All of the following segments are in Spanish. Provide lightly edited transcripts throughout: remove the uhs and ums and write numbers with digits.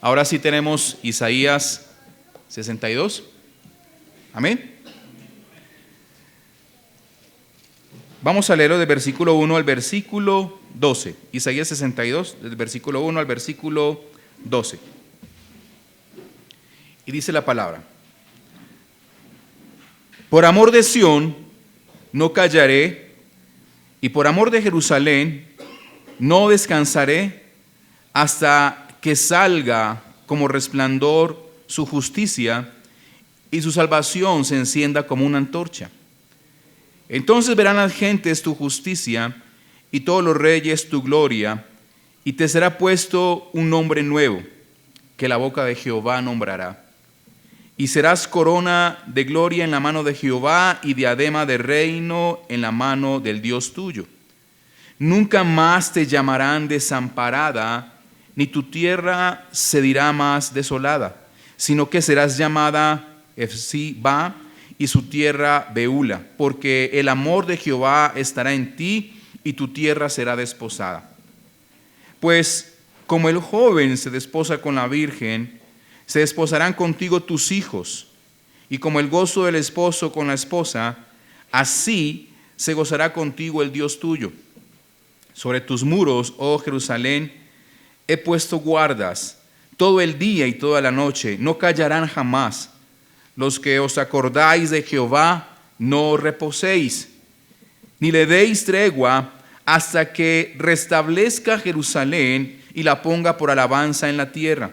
Ahora sí tenemos Isaías 62. Amén. Vamos a leerlo del versículo 1 al versículo 12. Isaías 62, del versículo 1 al versículo 12. Y dice la palabra: por amor de Sión no callaré, y por amor de Jerusalén no descansaré, hasta que salga como resplandor su justicia y su salvación se encienda como una antorcha. Entonces verán las gentes tu justicia y todos los reyes tu gloria, y te será puesto un nombre nuevo que la boca de Jehová nombrará. Y serás corona de gloria en la mano de Jehová y diadema de reino en la mano del Dios tuyo. Nunca más te llamarán desamparada, ni tu tierra se dirá más desolada, sino que serás llamada Efsiba y su tierra Beula, porque el amor de Jehová estará en ti y tu tierra será desposada. Pues como el joven se desposa con la virgen, se desposarán contigo tus hijos, y como el gozo del esposo con la esposa, así se gozará contigo el Dios tuyo. Sobre tus muros, oh Jerusalén, he puesto guardas todo el día y toda la noche, no callarán jamás. Los que os acordáis de Jehová, no reposéis, ni le deis tregua hasta que restablezca Jerusalén y la ponga por alabanza en la tierra.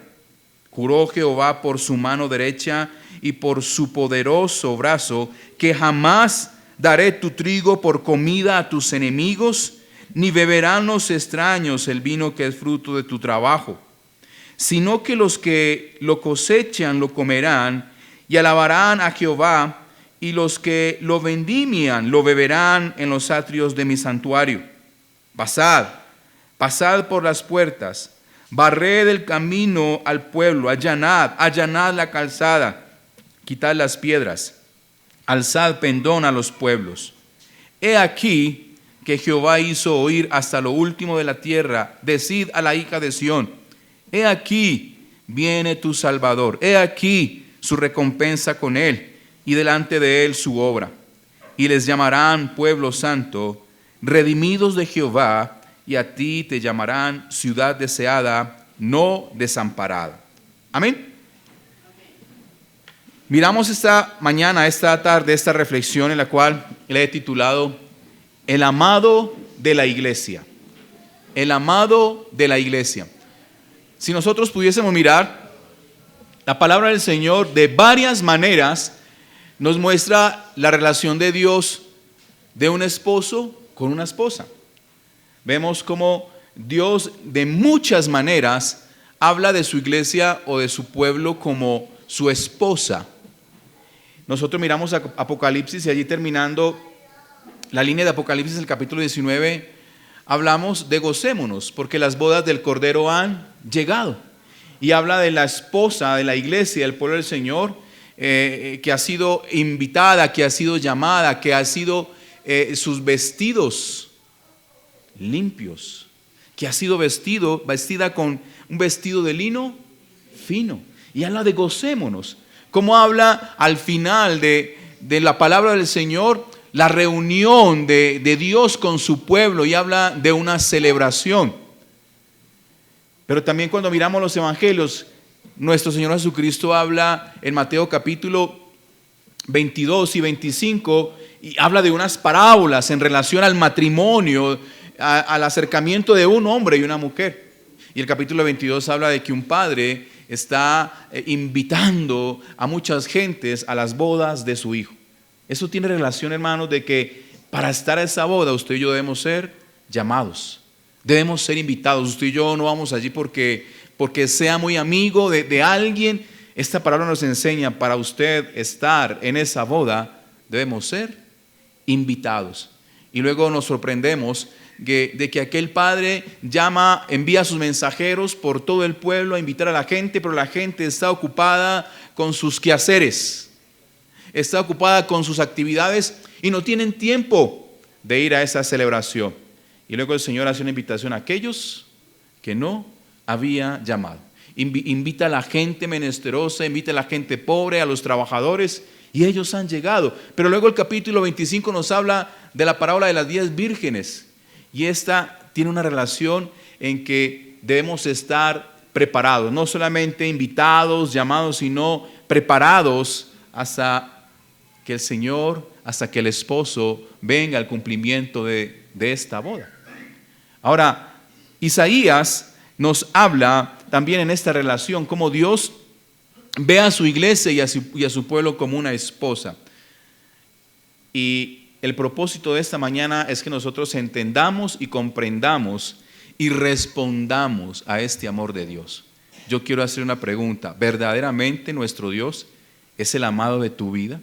Juró Jehová por su mano derecha y por su poderoso brazo, que jamás daré tu trigo por comida a tus enemigos, ni beberán los extraños el vino que es fruto de tu trabajo, sino que los que lo cosechan lo comerán y alabarán a Jehová, y los que lo vendimian lo beberán en los atrios de mi santuario. Pasad, pasad por las puertas, barred el camino al pueblo, allanad la calzada, quitad las piedras, alzad pendón a los pueblos. He aquí que Jehová hizo oír hasta lo último de la tierra. Decid a la hija de Sión: he aquí viene tu Salvador, he aquí su recompensa con él, y delante de él su obra. Y les llamarán pueblo santo, redimidos de Jehová, y a ti te llamarán ciudad deseada, no desamparada. Amén. Miramos esta mañana, esta tarde, esta reflexión en la cual le he titulado El amado de la iglesia. El amado de la iglesia. Si nosotros pudiésemos mirar la palabra del Señor, de varias maneras nos muestra la relación de Dios de un esposo con una esposa. Vemos cómo Dios de muchas maneras habla de su iglesia o de su pueblo como su esposa. Nosotros miramos a Apocalipsis y allí, terminando la línea de Apocalipsis, el capítulo 19, hablamos de gocémonos porque las bodas del Cordero han llegado. Y habla de la esposa de la iglesia, del pueblo del Señor, que ha sido invitada, que ha sido llamada, que ha sido sus vestidos limpios, que ha sido vestida con un vestido de lino fino. Y habla de gocémonos. Como habla al final de la palabra del Señor, la reunión de Dios con su pueblo, y habla de una celebración. Pero también cuando miramos los evangelios, nuestro Señor Jesucristo habla en Mateo capítulo 22 y 25, y habla de unas parábolas en relación al matrimonio, al acercamiento de un hombre y una mujer. Y el capítulo 22 habla de que un padre está invitando a muchas gentes a las bodas de su hijo. Eso tiene relación, hermanos, de que para estar a esa boda usted y yo debemos ser llamados, debemos ser invitados. Usted y yo no vamos allí porque sea muy amigo de alguien. Esta palabra nos enseña, para usted estar en esa boda debemos ser invitados. Y luego nos sorprendemos de que aquel padre envía a sus mensajeros por todo el pueblo a invitar a la gente, pero la gente está ocupada con sus quehaceres, está ocupada con sus actividades y no tienen tiempo de ir a esa celebración. Y luego el Señor hace una invitación a aquellos que no había llamado. invita a la gente menesterosa, invita a la gente pobre, a los trabajadores, y ellos han llegado. Pero luego el capítulo 25 nos habla de la parábola de las 10 vírgenes, y esta tiene una relación en que debemos estar preparados, no solamente invitados, llamados, sino preparados hasta que el Señor, hasta que el esposo venga al cumplimiento de esta boda. Ahora, Isaías nos habla también en esta relación cómo Dios ve a su iglesia y a su pueblo como una esposa. Y el propósito de esta mañana es que nosotros entendamos y comprendamos y respondamos a este amor de Dios. Yo quiero hacer una pregunta. ¿Verdaderamente nuestro Dios es el amado de tu vida?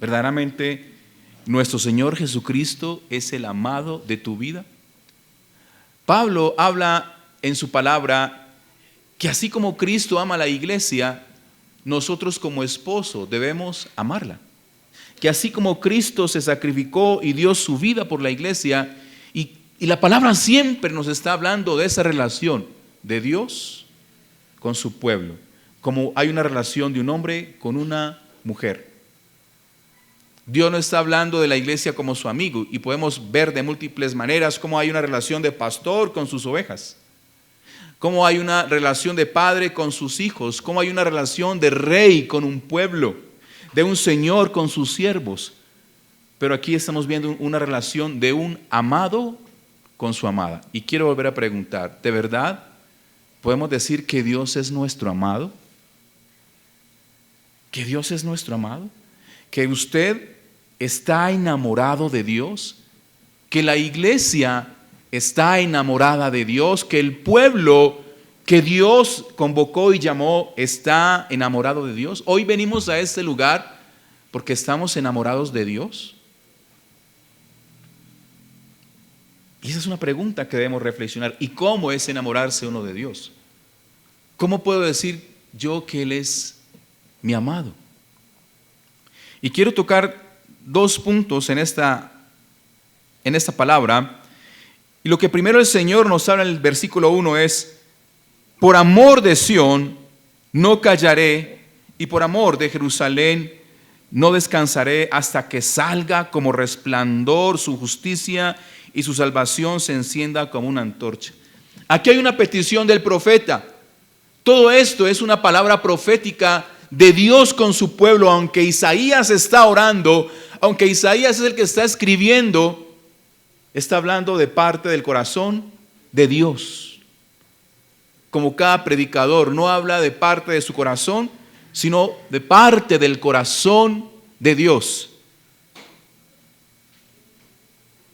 ¿Verdaderamente nuestro Señor Jesucristo es el amado de tu vida? Pablo habla en su palabra que así como Cristo ama a la iglesia, nosotros como esposo debemos amarla. Que así como Cristo se sacrificó y dio su vida por la iglesia, y la palabra siempre nos está hablando de esa relación de Dios con su pueblo, como hay una relación de un hombre con una mujer. Dios no está hablando de la iglesia como su amigo, y podemos ver de múltiples maneras cómo hay una relación de pastor con sus ovejas, cómo hay una relación de padre con sus hijos, cómo hay una relación de rey con un pueblo, de un señor con sus siervos. Pero aquí estamos viendo una relación de un amado con su amada. Y quiero volver a preguntar, ¿de verdad podemos decir que Dios es nuestro amado? ¿Que Dios es nuestro amado? ¿Que usted está enamorado de Dios? ¿Que la iglesia está enamorada de Dios? ¿Que el pueblo que Dios convocó y llamó está enamorado de Dios? Hoy venimos a este lugar porque estamos enamorados de Dios. Y esa es una pregunta que debemos reflexionar. ¿Y cómo es enamorarse uno de Dios? ¿Cómo puedo decir yo que Él es mi amado? Y quiero tocar dos puntos en esta palabra. Y lo que primero el Señor nos habla en el versículo 1 es: por amor de Sión no callaré, y por amor de Jerusalén no descansaré hasta que salga como resplandor su justicia y su salvación se encienda como una antorcha. Aquí hay una petición del profeta. Todo esto es una palabra profética de Dios con su pueblo. Aunque Isaías está orando, aunque Isaías es el que está escribiendo, está hablando de parte del corazón de Dios. Como cada predicador no habla de parte de su corazón, sino de parte del corazón de Dios.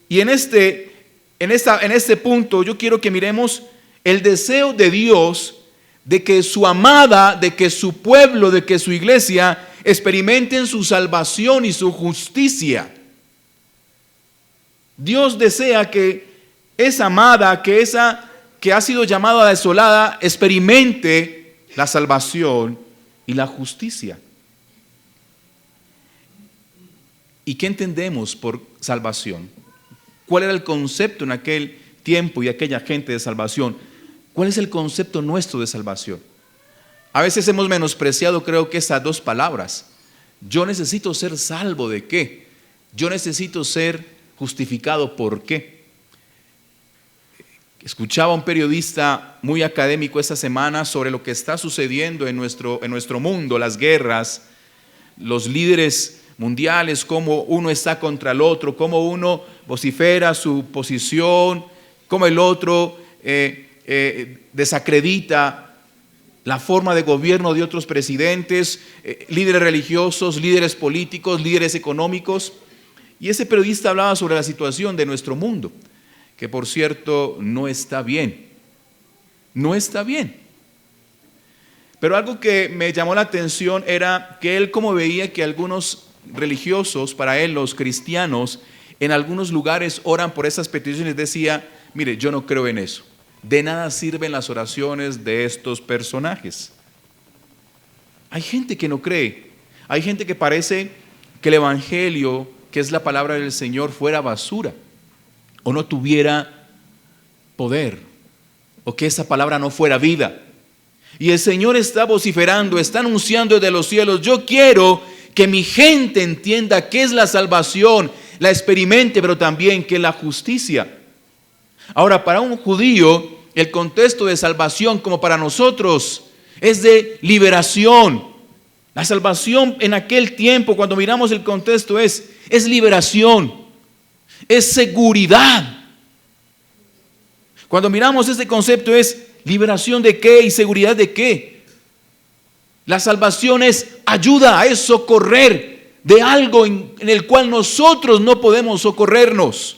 Y en este punto yo quiero que miremos el deseo de Dios de que su amada, de que su pueblo, de que su iglesia experimenten su salvación y su justicia. Dios desea que esa amada, que ha sido llamada desolada, experimente la salvación y la justicia. ¿Y qué entendemos por salvación? ¿Cuál era el concepto en aquel tiempo y aquella gente de salvación? ¿Cuál es el concepto nuestro de salvación? A veces hemos menospreciado, creo que estas dos palabras. Yo necesito ser salvo ¿de qué? Yo necesito ser justificado ¿por qué? Escuchaba a un periodista muy académico esta semana sobre lo que está sucediendo en nuestro mundo, las guerras, los líderes mundiales, cómo uno está contra el otro, cómo uno vocifera su posición, cómo el otro desacredita la forma de gobierno de otros presidentes, líderes religiosos, líderes políticos, líderes económicos. Y ese periodista hablaba sobre la situación de nuestro mundo, que por cierto no está bien. No está bien. Pero algo que me llamó la atención era que él, como veía que algunos religiosos, para él los cristianos, en algunos lugares oran por esas peticiones, decía: mire, yo no creo en eso. De nada sirven las oraciones de estos personajes. Hay gente que no cree. Hay gente que parece que el evangelio, que es la palabra del Señor, fuera basura o no tuviera poder, o que esa palabra no fuera vida. Y el Señor está vociferando, está anunciando desde los cielos: yo quiero que mi gente entienda qué es la salvación, la experimente, pero también qué es la justicia. Ahora, para un judío, el contexto de salvación, como para nosotros, es de liberación. La salvación en aquel tiempo, cuando miramos el contexto, es liberación, es seguridad. Cuando miramos este concepto, es liberación de qué y seguridad de qué. La salvación es ayuda, es socorrer de algo en el cual nosotros no podemos socorrernos.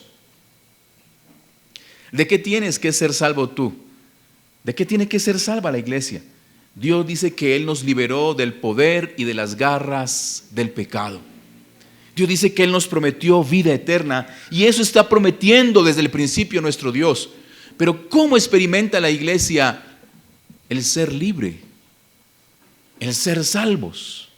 ¿De qué tienes que ser salvo tú? ¿De qué tiene que ser salva la iglesia? Dios dice que Él nos liberó del poder y de las garras del pecado. Dios dice que Él nos prometió vida eterna, y eso está prometiendo desde el principio nuestro Dios. Pero ¿cómo experimenta la iglesia el ser libre, el ser salvos?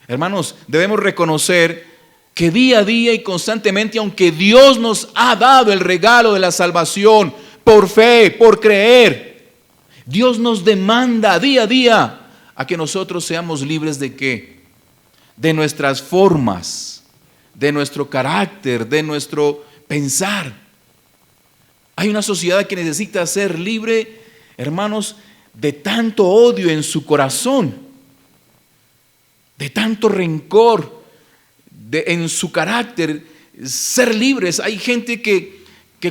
Hermanos, debemos reconocer que día a día y constantemente, aunque Dios nos ha dado el regalo de la salvación por fe, por creer, Dios nos demanda día a día a que nosotros seamos libres ¿de qué? De nuestras formas, de nuestro carácter, de nuestro pensar. Hay una sociedad que necesita ser libre, hermanos, de tanto odio en su corazón, de tanto rencor en su carácter, ser libres. Hay gente que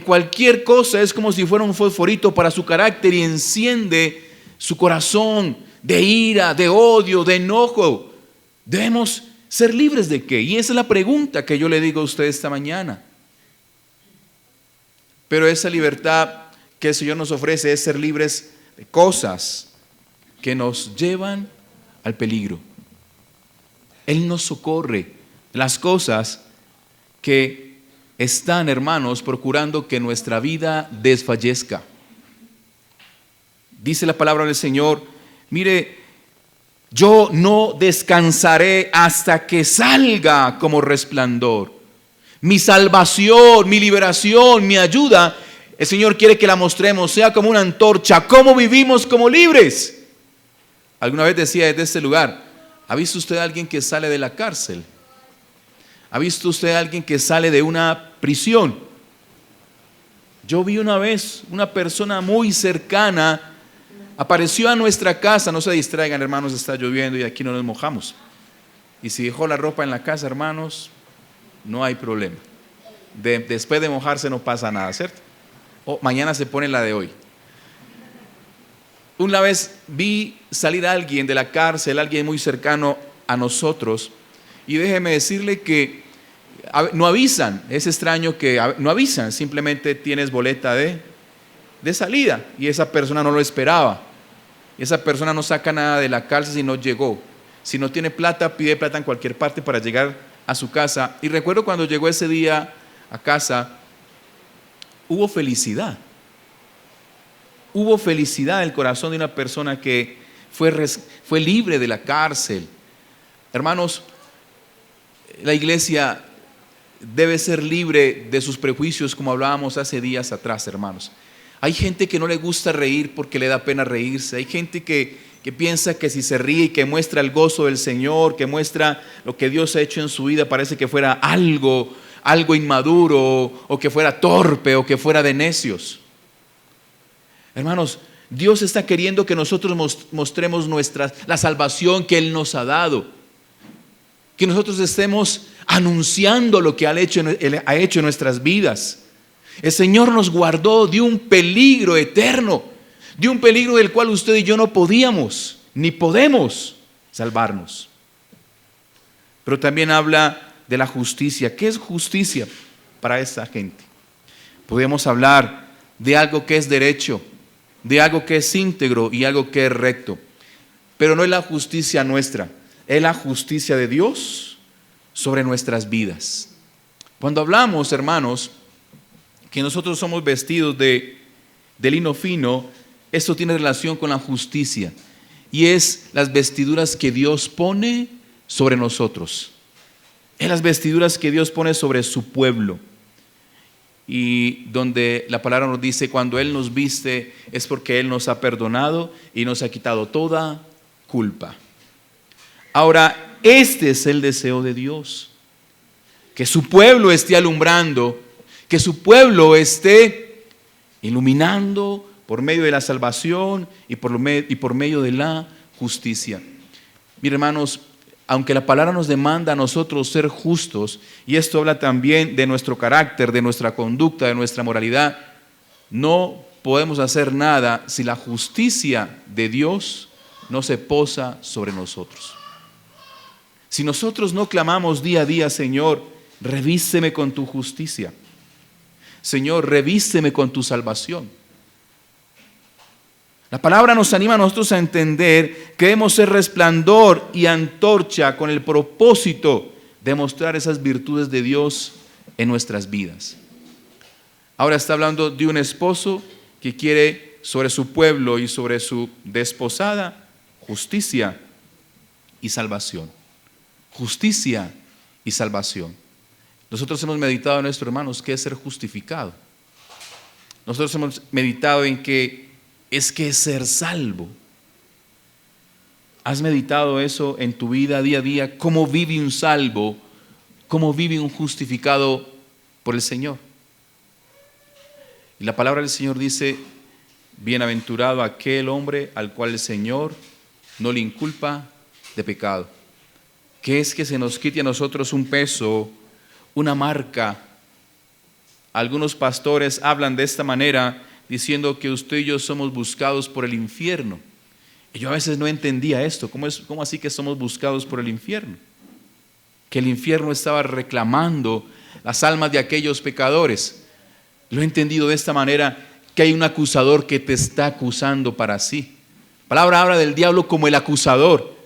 cualquier cosa es como si fuera un fosforito para su carácter y enciende su corazón de ira, de odio, de enojo. Debemos ser libres ¿de qué? Y esa es la pregunta que yo le digo a usted esta mañana. Pero esa libertad que el Señor nos ofrece es ser libres de cosas que nos llevan al peligro. Él nos socorre de las cosas que están, hermanos, procurando que nuestra vida desfallezca. Dice la palabra del Señor: mire, yo no descansaré hasta que salga como resplandor. Mi salvación, mi liberación, mi ayuda, el Señor quiere que la mostremos, sea como una antorcha. ¿Cómo vivimos como libres? Alguna vez decía desde este lugar: ¿ha visto usted a alguien que sale de la cárcel? ¿Ha visto usted a alguien que sale de una prisión? Yo vi una vez una persona muy cercana, apareció a nuestra casa. No se distraigan, hermanos, está lloviendo y aquí no nos mojamos. Y si dejó la ropa en la casa, hermanos, no hay problema. Después de mojarse no pasa nada, ¿cierto? O mañana se pone la de hoy. Una vez vi salir a alguien de la cárcel, alguien muy cercano a nosotros, y déjeme decirle que no avisan. Es extraño que no avisan, simplemente tienes boleta de salida, y esa persona no lo esperaba. Esa persona no saca nada de la cárcel si no llegó. Si no tiene plata, pide plata en cualquier parte para llegar a su casa. Y recuerdo cuando llegó ese día a casa, hubo felicidad. Hubo felicidad en el corazón de una persona que fue libre de la cárcel. Hermanos, la iglesia debe ser libre de sus prejuicios, como hablábamos hace días atrás, hermanos. Hay gente que no le gusta reír porque le da pena reírse. Hay gente que piensa que si se ríe y que muestra el gozo del Señor, que muestra lo que Dios ha hecho en su vida, parece que fuera algo inmaduro, o que fuera torpe, o que fuera de necios. Hermanos, Dios está queriendo que nosotros mostremos la salvación que Él nos ha dado. Que nosotros estemos anunciando lo que Él ha hecho en nuestras vidas. El Señor nos guardó de un peligro eterno, de un peligro del cual usted y yo no podíamos, ni podemos salvarnos. Pero también habla de la justicia. ¿Qué es justicia para esta gente? Podemos hablar de algo que es derecho, de algo que es íntegro y algo que es recto. Pero no es la justicia nuestra, es la justicia de Dios sobre nuestras vidas. Cuando hablamos, hermanos, que nosotros somos vestidos de lino fino, esto tiene relación con la justicia, y es las vestiduras que Dios pone sobre nosotros. Es las vestiduras que Dios pone sobre su pueblo. y donde la palabra nos dice, cuando Él nos viste es porque Él nos ha perdonado y nos ha quitado toda culpa. Ahora, este es el deseo de Dios, que su pueblo esté alumbrando, que su pueblo esté iluminando por medio de la salvación y por medio de la justicia. Mis hermanos, aunque la palabra nos demanda a nosotros ser justos, y esto habla también de nuestro carácter, de nuestra conducta, de nuestra moralidad, no podemos hacer nada si la justicia de Dios no se posa sobre nosotros. Si nosotros no clamamos día a día, Señor, revísteme con tu justicia. Señor, revísteme con tu salvación. La palabra nos anima a nosotros a entender que debemos ser resplandor y antorcha con el propósito de mostrar esas virtudes de Dios en nuestras vidas. Ahora está hablando de un esposo que quiere sobre su pueblo y sobre su desposada justicia y salvación. Justicia y salvación. Nosotros hemos meditado, nuestros hermanos, qué es ser justificado. Nosotros hemos meditado en qué es ser salvo. ¿Has meditado eso en tu vida día a día? ¿Cómo vive un salvo? ¿Cómo vive un justificado por el Señor? Y la palabra del Señor dice, bienaventurado aquel hombre al cual el Señor no le inculpa de pecado. ¿Qué es que se nos quite a nosotros un peso, una marca? Algunos pastores hablan de esta manera, diciendo que usted y yo somos buscados por el infierno. Y yo a veces no entendía esto. ¿Cómo así que somos buscados por el infierno? Que el infierno estaba reclamando las almas de aquellos pecadores. Lo he entendido de esta manera, que hay un acusador que te está acusando para sí. La palabra habla del diablo como el acusador.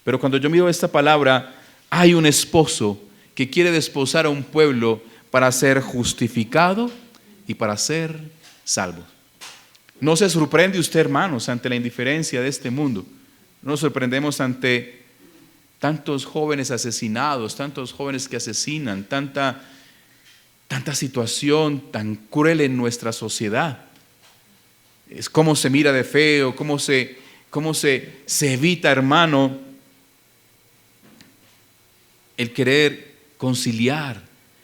Pero cuando yo miro esta palabra, hay un esposo que quiere desposar a un pueblo para ser justificado y para ser salvo. ¿No se sorprende usted, hermanos, ante la indiferencia de este mundo? No nos sorprendemos ante tantos jóvenes asesinados, tantos jóvenes que asesinan, tanta situación tan cruel en nuestra sociedad. Es cómo se mira de feo, cómo se evita, hermano, el querer conciliar,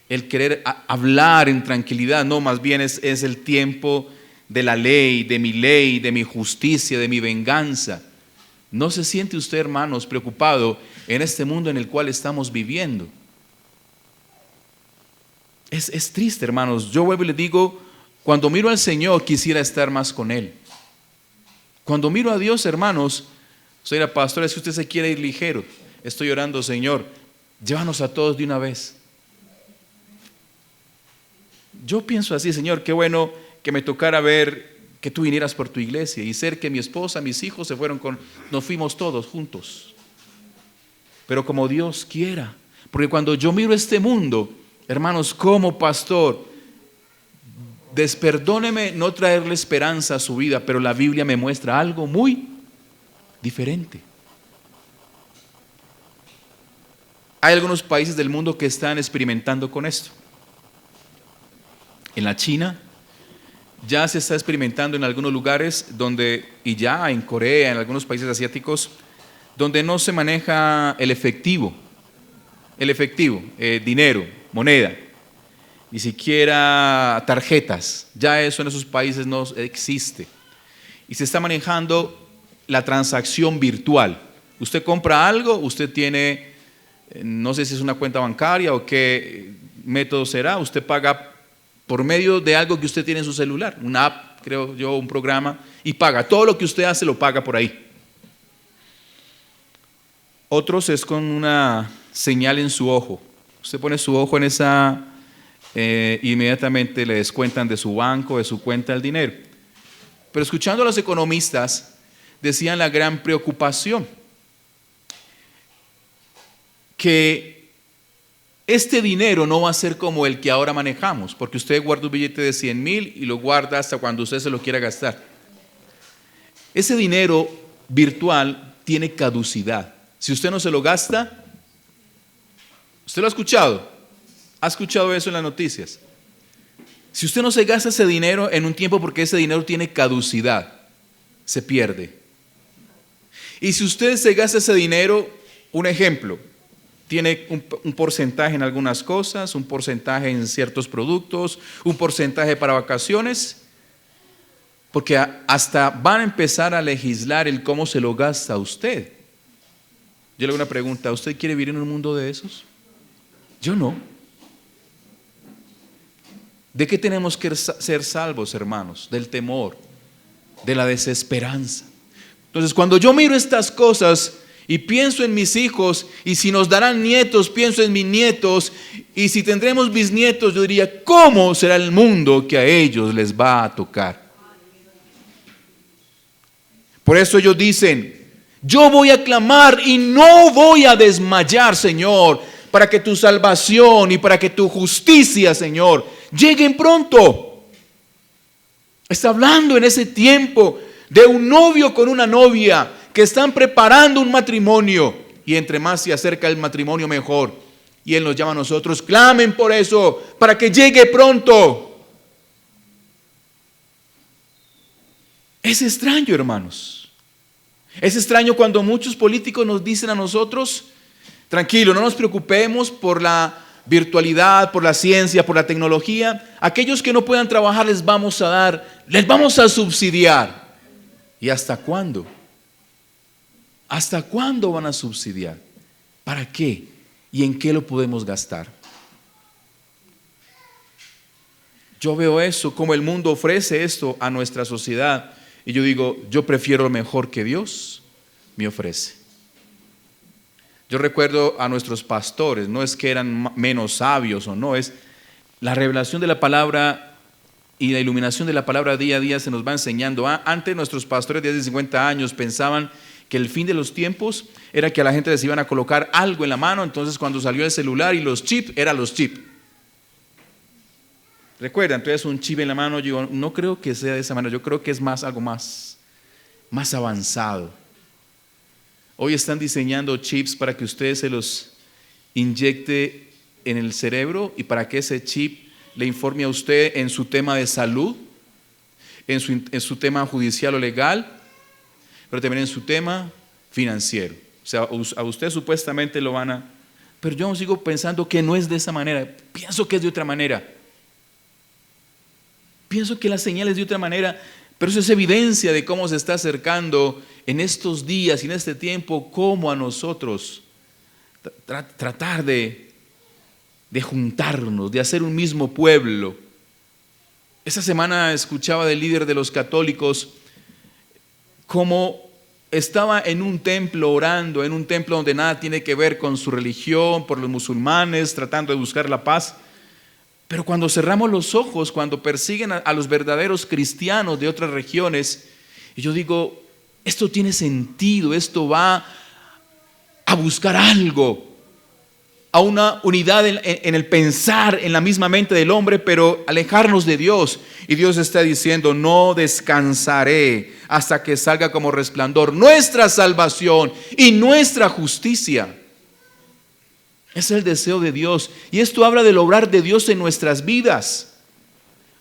el querer hablar en tranquilidad. No, más bien es el tiempo de la ley, de mi justicia, de mi venganza. ¿No se siente usted, hermanos, preocupado en este mundo en el cual estamos viviendo? Es triste, hermanos. Yo vuelvo y les digo, cuando miro al Señor quisiera estar más con Él. Cuando miro a Dios, hermanos, soy la pastora, es que usted se quiere ir ligero. Estoy orando, Señor, llévanos a todos de una vez. Yo pienso así, Señor, qué bueno que me tocara ver que tú vinieras por tu iglesia y ser que mi esposa, mis hijos nos fuimos todos juntos. Pero como Dios quiera, porque cuando yo miro este mundo, hermanos, como pastor, desperdóneme no traerle esperanza a su vida, pero la Biblia me muestra algo muy diferente. Hay algunos países del mundo que están experimentando con esto. En la China ya se está experimentando en algunos lugares y ya en Corea, en algunos países asiáticos, donde no se maneja el efectivo, dinero, moneda, ni siquiera tarjetas. Ya eso en esos países no existe. Y se está manejando la transacción virtual. Usted compra algo, usted tiene, no sé si es una cuenta bancaria o qué método será, usted paga por medio de algo que usted tiene en su celular, una app, creo yo, un programa, y paga. Todo lo que usted hace lo paga por ahí. Otros es con una señal en su ojo. Usted pone su ojo en esa, inmediatamente le descuentan de su banco, de su cuenta el dinero. Pero escuchando a los economistas, decían la gran preocupación, que este dinero no va a ser como el que ahora manejamos, porque usted guarda un billete de 100,000 y lo guarda hasta cuando usted se lo quiera gastar. Ese dinero virtual tiene caducidad. Si usted no se lo gasta, ¿usted lo ha escuchado? ¿Ha escuchado eso en las noticias? Si usted no se gasta ese dinero en un tiempo, porque ese dinero tiene caducidad, se pierde. Y si usted se gasta ese dinero, un ejemplo, tiene un porcentaje en algunas cosas, un porcentaje en ciertos productos, un porcentaje para vacaciones, porque hasta van a empezar a legislar el cómo se lo gasta usted. Yo le hago una pregunta, ¿usted quiere vivir en un mundo de esos? Yo no. ¿De qué tenemos que ser salvos, hermanos? Del temor, de la desesperanza. Entonces, cuando yo miro estas cosas y pienso en mis hijos, y si nos darán nietos, pienso en mis nietos, y si tendremos bisnietos, yo diría, ¿cómo será el mundo que a ellos les va a tocar? Por eso ellos dicen, yo voy a clamar y no voy a desmayar, Señor, para que tu salvación y para que tu justicia, Señor, lleguen pronto. Está hablando en ese tiempo de un novio con una novia que están preparando un matrimonio, y entre más se acerca el matrimonio mejor. Y Él nos llama a nosotros, clamen por eso, para que llegue pronto. Es extraño, hermanos. Es extraño cuando muchos políticos nos dicen a nosotros, tranquilo, no nos preocupemos por la virtualidad, por la ciencia, por la tecnología. Aquellos que no puedan trabajar les vamos a dar, les vamos a subsidiar. ¿Y hasta cuándo? ¿Hasta cuándo van a subsidiar? ¿Para qué? ¿Y en qué lo podemos gastar? Yo veo eso, como el mundo ofrece esto a nuestra sociedad, y yo digo, yo prefiero lo mejor que Dios me ofrece. Yo recuerdo a nuestros pastores, no es que eran menos sabios o no, es la revelación de la palabra y la iluminación de la palabra día a día se nos va enseñando. Antes nuestros pastores de hace 50 años pensaban que el fin de los tiempos era que a la gente les iban a colocar algo en la mano, entonces cuando salió el celular y los chips, eran los chips. Recuerda, entonces un chip en la mano, yo no creo que sea de esa manera, yo creo que es algo más avanzado. Hoy están diseñando chips para que usted se los inyecte en el cerebro y para que ese chip le informe a usted en su tema de salud, en su tema judicial o legal, pero también en su tema financiero. O sea, a usted supuestamente lo van a... Pero yo sigo pensando que no es de esa manera, pienso que es de otra manera. Pienso que la señal es de otra manera, pero eso es evidencia de cómo se está acercando en estos días y en este tiempo, cómo a nosotros tratar de juntarnos, de hacer un mismo pueblo. Esta semana escuchaba del líder de los católicos cómo estaba en un templo orando, en un templo donde nada tiene que ver con su religión, por los musulmanes, tratando de buscar la paz. Pero cuando cerramos los ojos, cuando persiguen a los verdaderos cristianos de otras regiones, y yo digo, esto tiene sentido, esto va a buscar algo, a una unidad en el pensar, en la misma mente del hombre, pero alejarnos de Dios. Y Dios está diciendo, no descansaré hasta que salga como resplandor nuestra salvación y nuestra justicia. Es el deseo de Dios. Y esto habla del obrar de Dios en nuestras vidas.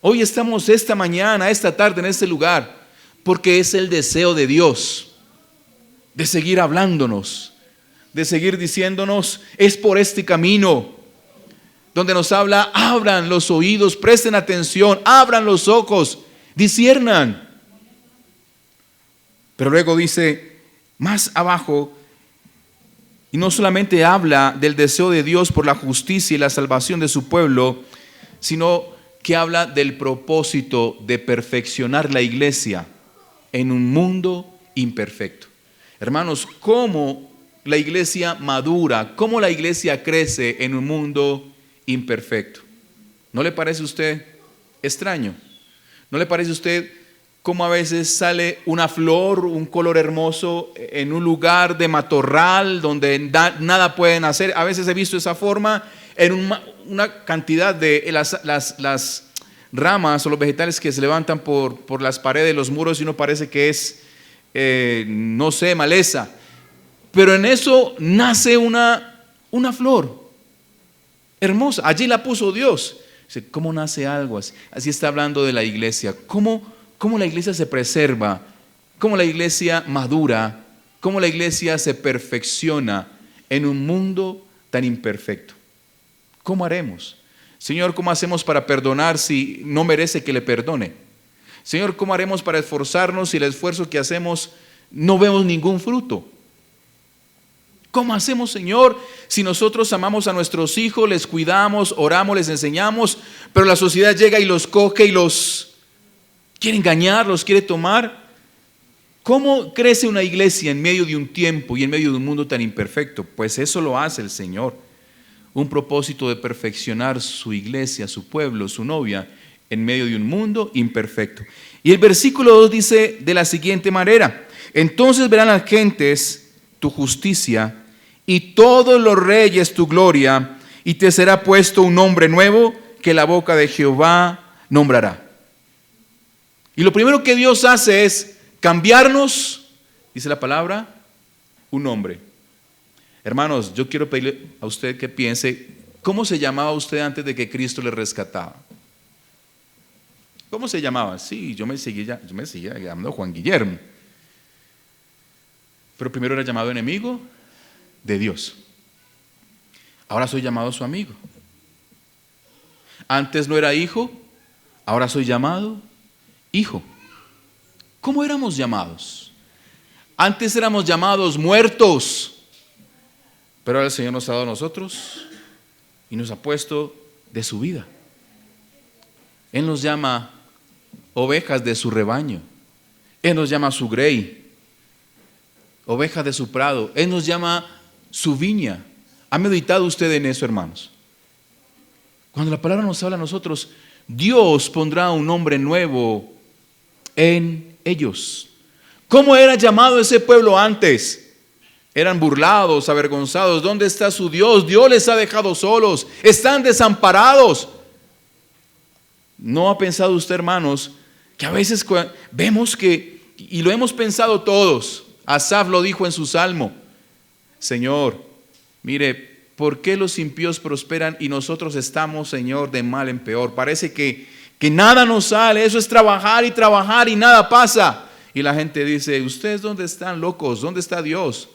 Hoy estamos esta mañana, esta tarde en este lugar, porque es el deseo de Dios de seguir hablándonos, de seguir diciéndonos, es por este camino, donde nos habla, abran los oídos, presten atención, abran los ojos, disciernan. Pero luego dice, más abajo, y no solamente habla del deseo de Dios por la justicia y la salvación de su pueblo, sino que habla del propósito de perfeccionar la iglesia en un mundo imperfecto. Hermanos, ¿cómo la iglesia madura? ¿Cómo la iglesia crece en un mundo imperfecto? ¿No le parece a usted extraño? ¿No le parece a usted cómo a veces sale una flor, un color hermoso en un lugar de matorral donde nada pueden hacer? A veces he visto esa forma en una cantidad de las ramas o los vegetales que se levantan por las paredes, los muros, y uno parece que es, no sé, maleza. Pero en eso nace una flor hermosa. Allí la puso Dios. Dice, ¿cómo nace algo así? Así está hablando de la iglesia. ¿Cómo la iglesia se preserva? ¿Cómo la iglesia madura? ¿Cómo la iglesia se perfecciona en un mundo tan imperfecto? ¿Cómo haremos? Señor, ¿cómo hacemos para perdonar si no merece que le perdone? Señor, ¿cómo haremos para esforzarnos si el esfuerzo que hacemos no vemos ningún fruto? ¿Cómo hacemos, Señor, si nosotros amamos a nuestros hijos, les cuidamos, oramos, les enseñamos, pero la sociedad llega y los coge y los quiere engañar, los quiere tomar? ¿Cómo crece una iglesia en medio de un tiempo y en medio de un mundo tan imperfecto? Pues eso lo hace el Señor. Un propósito de perfeccionar su iglesia, su pueblo, su novia, en medio de un mundo imperfecto. Y el versículo 2 dice de la siguiente manera: entonces verán las gentes tu justicia y todos los reyes tu gloria, y te será puesto un nombre nuevo que la boca de Jehová nombrará. Y lo primero que Dios hace es cambiarnos, dice la palabra, un nombre. Hermanos, yo quiero pedirle a usted que piense, ¿cómo se llamaba usted antes de que Cristo le rescataba? ¿Cómo se llamaba? Sí, yo me seguía llamando Juan Guillermo. Pero primero era llamado enemigo de Dios. Ahora soy llamado su amigo. Antes no era hijo, ahora soy llamado hijo. ¿Cómo éramos llamados? Antes éramos llamados muertos, pero ahora el Señor nos ha dado a nosotros y nos ha puesto de su vida. Él nos llama ovejas de su rebaño. Él nos llama su grey, ovejas de su prado. Él nos llama su viña. ¿Ha meditado usted en eso, hermanos? Cuando la palabra nos habla a nosotros, Dios pondrá un nombre nuevo en ellos. ¿Cómo era llamado ese pueblo antes? Eran burlados, avergonzados. ¿Dónde está su Dios? Dios les ha dejado solos. Están desamparados. ¿No ha pensado usted, hermanos, que a veces vemos que, y lo hemos pensado todos, Asaf lo dijo en su salmo: Señor, mire, ¿por qué los impíos prosperan y nosotros estamos, Señor, de mal en peor? Parece que nada nos sale, eso es trabajar y nada pasa. Y la gente dice, ¿ustedes dónde están, locos? ¿Dónde está Dios?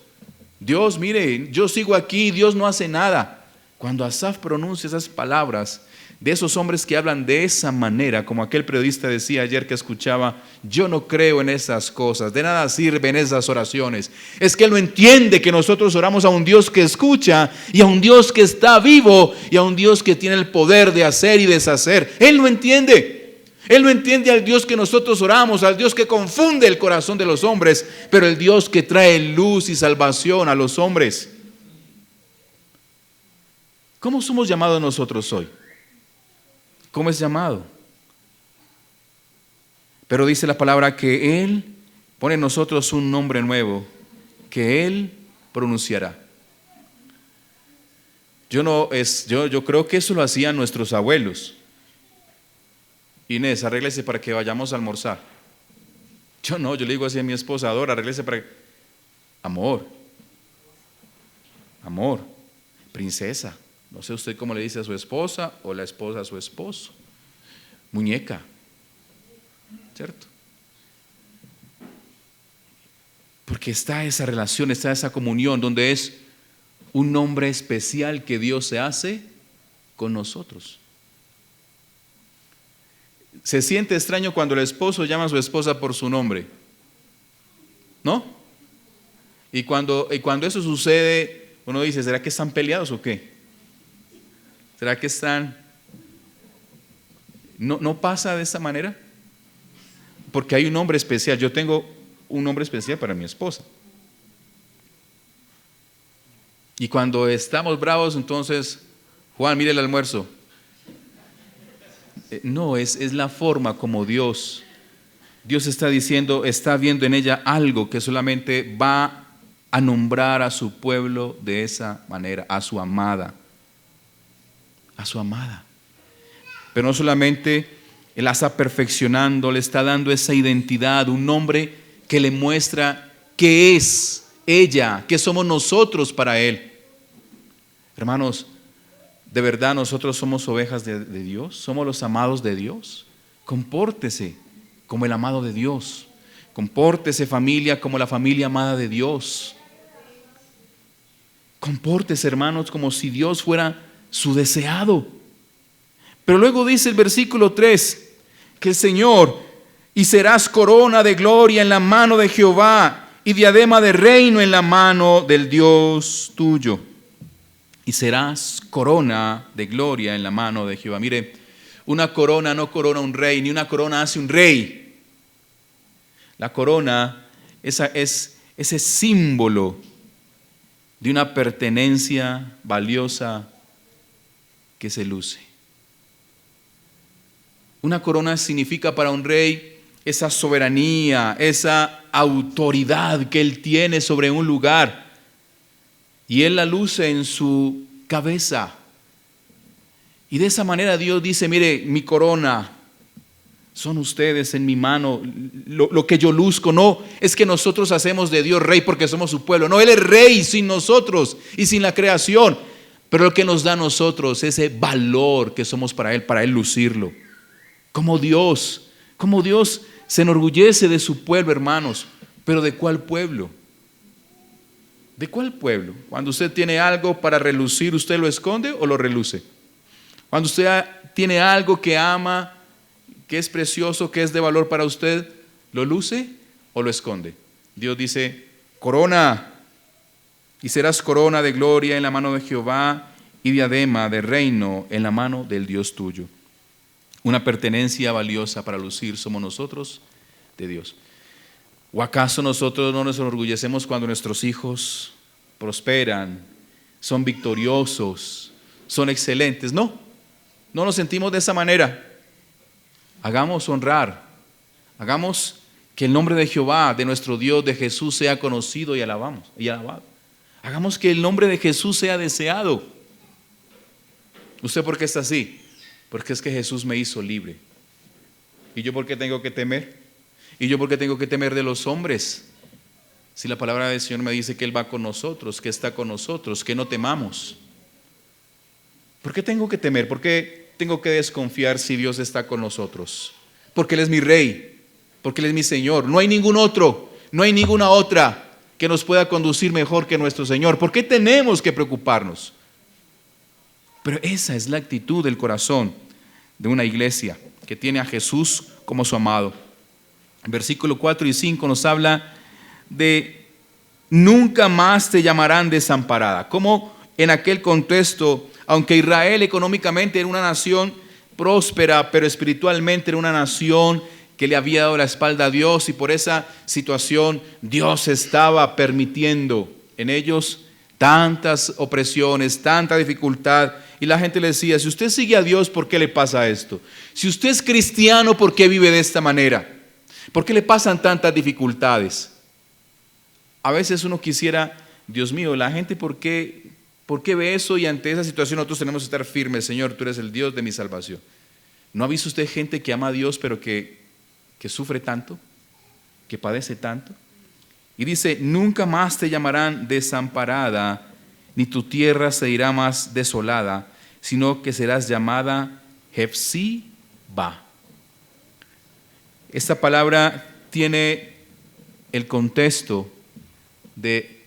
Dios, mire, yo sigo aquí, Dios no hace nada. Cuando Asaf pronuncia esas palabras de esos hombres que hablan de esa manera, como aquel periodista decía ayer que escuchaba, yo no creo en esas cosas, de nada sirven esas oraciones. Es que él no entiende que nosotros oramos a un Dios que escucha y a un Dios que está vivo y a un Dios que tiene el poder de hacer y deshacer. Él no entiende. Él no entiende al Dios que nosotros oramos, al Dios que confunde el corazón de los hombres, pero el Dios que trae luz y salvación a los hombres. ¿Cómo somos llamados nosotros hoy? ¿Cómo es llamado? Pero dice la palabra que Él pone en nosotros un nombre nuevo que Él pronunciará. Yo creo que eso lo hacían nuestros abuelos. Inés, arréglese para que vayamos a almorzar. Yo le digo así a mi esposa, Adora, arréglese para que... Amor, princesa. No sé usted cómo le dice a su esposa o la esposa a su esposo. Muñeca, ¿cierto? Porque está esa relación, está esa comunión donde es un nombre especial que Dios se hace con nosotros. Se siente extraño cuando el esposo llama a su esposa por su nombre, ¿no? Y cuando eso sucede, uno dice, ¿será que están peleados o qué? ¿Será que están? ¿No pasa de esta manera? Porque hay un nombre especial. Yo tengo un nombre especial para mi esposa. Y cuando estamos bravos, entonces, Juan, mire el almuerzo. No, es la forma como Dios está diciendo, está viendo en ella algo que solamente va a nombrar a su pueblo de esa manera, a su amada. Pero no solamente Él la está perfeccionando, le está dando esa identidad, un nombre que le muestra qué es ella, qué somos nosotros para Él. Hermanos, ¿De verdad nosotros somos ovejas de Dios? ¿Somos los amados de Dios? Compórtese como el amado de Dios. Compórtese, familia, como la familia amada de Dios. Compórtese, hermanos, como si Dios fuera su deseado. Pero luego dice el versículo 3, que el Señor, y serás corona de gloria en la mano de Jehová, y diadema de reino en la mano del Dios tuyo. Y serás corona de gloria en la mano de Jehová. Mire, una corona no corona un rey, ni una corona hace un rey. La corona es ese símbolo de una pertenencia valiosa que se luce. Una corona significa para un rey esa soberanía, esa autoridad que él tiene sobre un lugar. Y él la luce en su cabeza. Y de esa manera Dios dice, mire, mi corona son ustedes en mi mano, lo que yo luzco. No es que nosotros hacemos de Dios rey porque somos su pueblo. No, Él es rey sin nosotros y sin la creación. Pero lo que nos da a nosotros es ese valor que somos para Él lucirlo. Como Dios se enorgullece de su pueblo, hermanos. Pero ¿de cuál pueblo? ¿De cuál pueblo? Cuando usted tiene algo para relucir, ¿usted lo esconde o lo reluce? Cuando usted tiene algo que ama, que es precioso, que es de valor para usted, ¿lo luce o lo esconde? Dios dice, corona, y serás corona de gloria en la mano de Jehová y diadema de reino en la mano del Dios tuyo. Una pertenencia valiosa para lucir somos nosotros de Dios. ¿O acaso nosotros no nos enorgullecemos cuando nuestros hijos prosperan, son victoriosos, son excelentes? No nos sentimos de esa manera. Hagamos honrar, hagamos que el nombre de Jehová, de nuestro Dios, de Jesús, sea conocido y alabado. Hagamos que el nombre de Jesús sea deseado. ¿Usted por qué está así? Porque es que Jesús me hizo libre. ¿Y yo por qué tengo que temer? ¿Y yo por qué tengo que temer de los hombres? Si la palabra del Señor me dice que Él va con nosotros, que está con nosotros, que no temamos. ¿Por qué tengo que temer? ¿Por qué tengo que desconfiar si Dios está con nosotros? Porque Él es mi Rey, porque Él es mi Señor. No hay ningún otro, no hay ninguna otra que nos pueda conducir mejor que nuestro Señor. ¿Por qué tenemos que preocuparnos? Pero esa es la actitud del corazón de una iglesia que tiene a Jesús como su amado. En versículo 4 y 5 nos habla de nunca más te llamarán desamparada. Como en aquel contexto, aunque Israel económicamente era una nación próspera, pero espiritualmente era una nación que le había dado la espalda a Dios, y por esa situación Dios estaba permitiendo en ellos tantas opresiones, tanta dificultad. Y la gente le decía, si usted sigue a Dios, ¿por qué le pasa esto? Si usted es cristiano, ¿por qué vive de esta manera? ¿Por qué le pasan tantas dificultades? A veces uno quisiera, Dios mío, la gente ¿por qué ve eso? Y ante esa situación nosotros tenemos que estar firmes. Señor, tú eres el Dios de mi salvación. ¿No ha visto usted gente que ama a Dios pero que sufre tanto? ¿Que padece tanto? Y dice, nunca más te llamarán desamparada, ni tu tierra se irá más desolada, sino que serás llamada Hefzibah. Esta palabra tiene el contexto de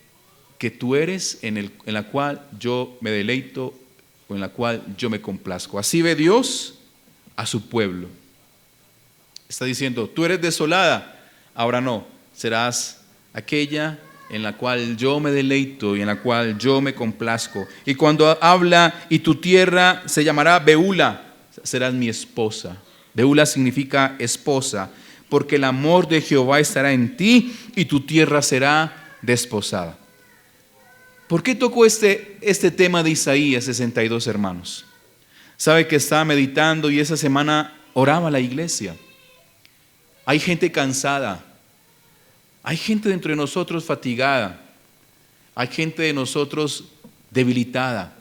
que tú eres en la cual yo me deleito, o en la cual yo me complazco. Así ve Dios a su pueblo. Está diciendo, tú eres desolada, ahora no, serás aquella en la cual yo me deleito y en la cual yo me complazco. Y cuando habla, y tu tierra se llamará Beula, serás mi esposa. Beula significa esposa, porque el amor de Jehová estará en ti y tu tierra será desposada. ¿Por qué tocó este tema de Isaías 62, hermanos? Sabe que estaba meditando y esa semana oraba la iglesia. Hay gente cansada, hay gente dentro de nosotros fatigada, hay gente de nosotros debilitada,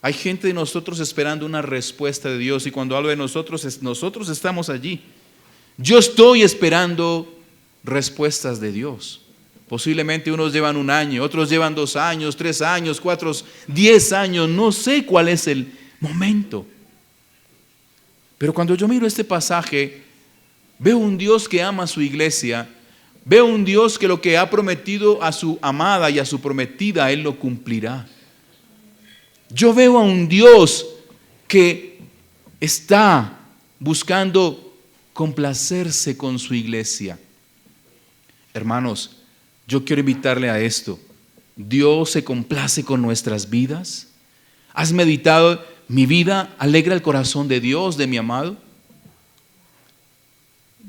hay gente de nosotros esperando una respuesta de Dios, y cuando hablo de nosotros estamos allí. Yo estoy esperando respuestas de Dios. Posiblemente unos llevan 1 año, otros llevan 2 años, 3 años, 4, 10 años, no sé cuál es momento. Pero cuando yo miro este pasaje, veo un Dios que ama a su iglesia, veo un Dios que lo que ha prometido a su amada y a su prometida, Él lo cumplirá. Yo veo a un Dios que está buscando complacerse con su iglesia. Hermanos, yo quiero invitarle a esto. Dios se complace con nuestras vidas. ¿Has meditado, mi vida alegra el corazón de Dios, de mi amado?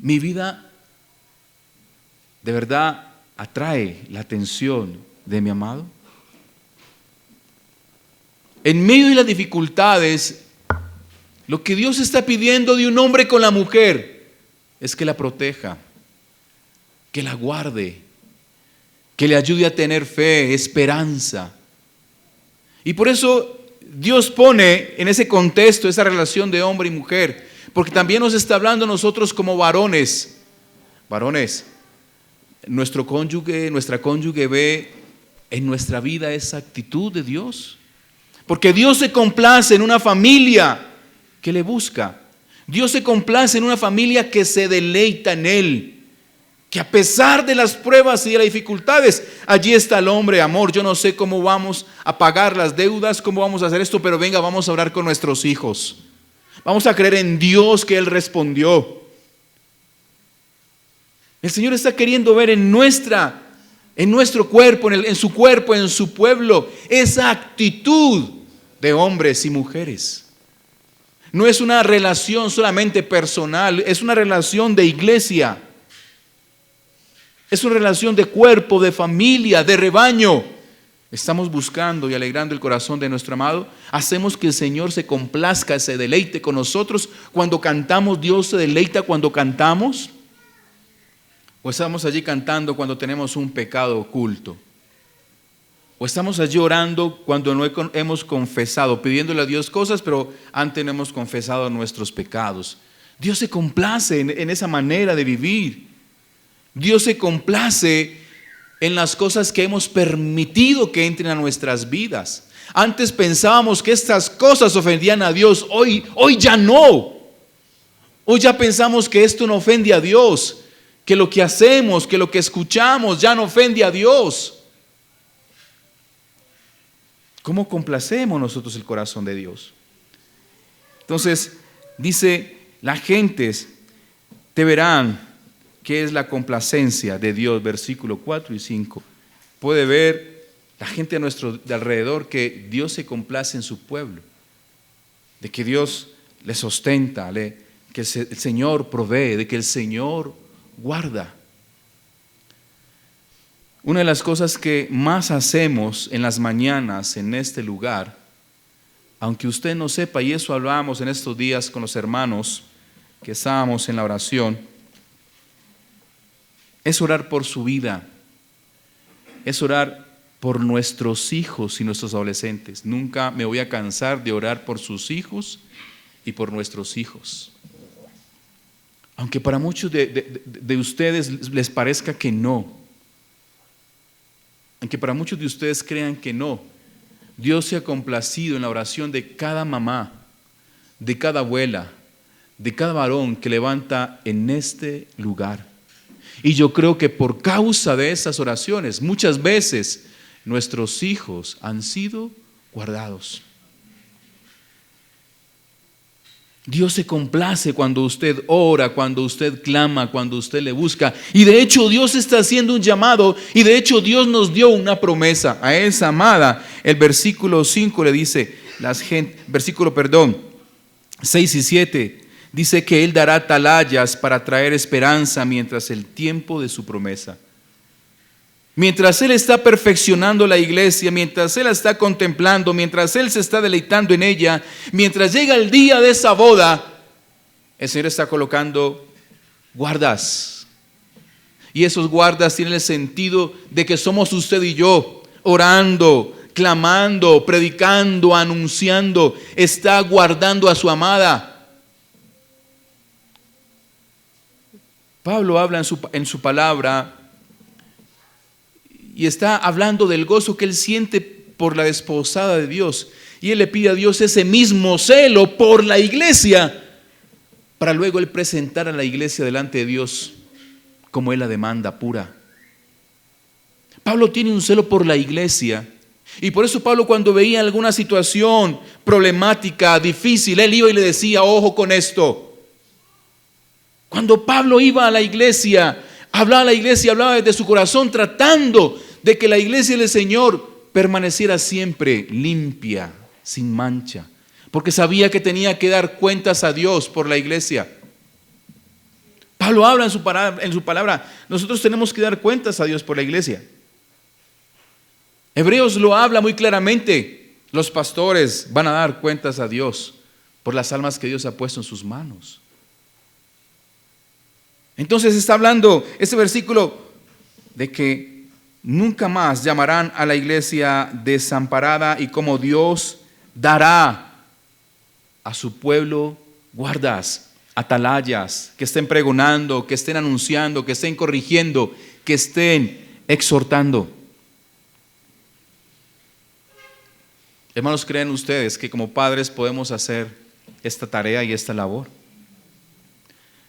Mi vida de verdad atrae la atención de mi amado. En medio de las dificultades, lo que Dios está pidiendo de un hombre con la mujer es que la proteja, que la guarde, que le ayude a tener fe, esperanza. Y por eso Dios pone en ese contexto esa relación de hombre y mujer, porque también nos está hablando nosotros como varones. Varones, nuestro cónyuge, nuestra cónyuge ve en nuestra vida esa actitud de Dios. Porque Dios se complace en una familia que le busca. Dios se complace en una familia que se deleita en Él. Que a pesar de las pruebas y de las dificultades, allí está el hombre, amor, yo no sé cómo vamos a pagar las deudas, cómo vamos a hacer esto, pero venga, vamos a orar con nuestros hijos. Vamos a creer en Dios que Él respondió. El Señor está queriendo ver en nuestro cuerpo, en su cuerpo, en su pueblo, esa actitud de hombres y mujeres. No es una relación solamente personal, es una relación de iglesia. Es una relación de cuerpo, de familia, de rebaño. Estamos buscando y alegrando el corazón de nuestro amado. Hacemos que el Señor se complazca, se deleite con nosotros. Cuando cantamos, Dios se deleita cuando cantamos. O estamos allí cantando cuando tenemos un pecado oculto. O estamos allí orando cuando no hemos confesado, pidiéndole a Dios cosas, pero antes no hemos confesado nuestros pecados. Dios se complace en esa manera de vivir. Dios se complace en las cosas que hemos permitido que entren a nuestras vidas. Antes pensábamos que estas cosas ofendían a Dios, hoy ya no. Hoy ya pensamos que esto no ofende a Dios, que lo que hacemos, que lo que escuchamos ya no ofende a Dios. ¿Cómo complacemos nosotros el corazón de Dios? Entonces, dice, las gentes te verán. ¿Qué es la complacencia de Dios? Versículo 4 y 5. Puede ver la gente de alrededor que Dios se complace en su pueblo, de que Dios le sustenta, que el Señor provee, de que el Señor guarda. Una de las cosas que más hacemos en las mañanas en este lugar, aunque usted no sepa, y eso hablábamos en estos días con los hermanos que estábamos en la oración, es orar por su vida, es orar por nuestros hijos y nuestros adolescentes. Nunca me voy a cansar de orar por sus hijos y por nuestros hijos. Aunque para muchos de ustedes les parezca que no, aunque para muchos de ustedes crean que no, Dios se ha complacido en la oración de cada mamá, de cada abuela, de cada varón que levanta en este lugar. Y yo creo que por causa de esas oraciones, muchas veces nuestros hijos han sido guardados. Dios se complace cuando usted ora, cuando usted clama, cuando usted le busca. Y de hecho Dios está haciendo un llamado y de hecho Dios nos dio una promesa a esa amada. El versículo 5 le dice, 6 y 7. Dice que Él dará atalayas para traer esperanza mientras el tiempo de su promesa. Mientras Él está perfeccionando la iglesia, mientras Él la está contemplando, mientras Él se está deleitando en ella, mientras llega el día de esa boda, el Señor está colocando guardas. Y esos guardas tienen el sentido de que somos usted y yo, orando, clamando, predicando, anunciando. Está guardando a su amada. Pablo habla en su palabra y está hablando del gozo que él siente por la desposada de Dios. Y él le pide a Dios ese mismo celo por la iglesia, para luego él presentar a la iglesia delante de Dios como él la demanda pura. Pablo tiene un celo por la iglesia. Y por eso Pablo, cuando veía alguna situación problemática, difícil, él iba y le decía, ojo con esto. Cuando Pablo iba a la iglesia, hablaba desde su corazón, tratando de que la iglesia del Señor permaneciera siempre limpia, sin mancha, porque sabía que tenía que dar cuentas a Dios por la iglesia. Pablo habla en su palabra, nosotros tenemos que dar cuentas a Dios por la iglesia. Hebreos lo habla muy claramente, los pastores van a dar cuentas a Dios por las almas que Dios ha puesto en sus manos. Entonces está hablando este versículo de que nunca más llamarán a la iglesia desamparada, y como Dios dará a su pueblo guardas, atalayas, que estén pregonando, que estén anunciando, que estén corrigiendo, que estén exhortando. Hermanos, ¿creen ustedes que como padres podemos hacer esta tarea y esta labor?